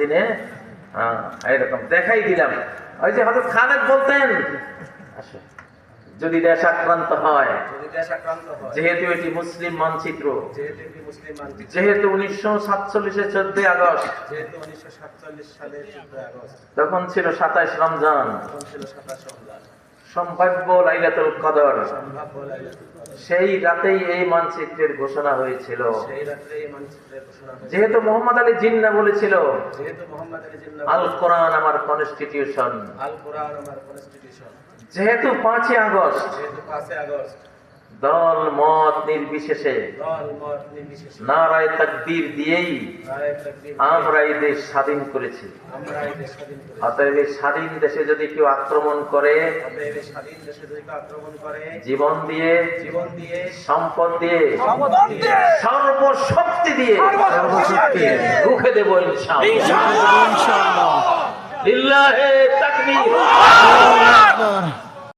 দিনে এরকম দেখাই দিলাম। ওই যে হযরত খালেদ বলতেন, যদি দেশ আক্রান্ত হয়, যেহেতু এটি মুসলিম মানচিত্র, যেহেতু 1947 14 আগস্ট, তখন ছিল 27 রমজান, সম্ভাব্য লাইলাতুল কদর, সেই রাতেই এই মানচিত্রের ঘোষণা হয়েছিল। যেহেতু মোহাম্মদ আলী জিন্নাহ বলেছিল, আল কোরআন আমার কনস্টিটিউশন, যেহেতু 5ই আগস্ট, দল মত নির্বিশেষে নারায়ে তাকবীর দিয়েই আমরা এই দেশ স্বাধীন করেছি। অতএব এই স্বাধীন দেশে যদি কেউ আক্রমণ করে, জীবন দিয়ে, সম্পদ দিয়ে, সর্বশক্তি দিয়ে রুখে দেব ইনশাআল্লাহ। লিল্লাহে তাকবীর।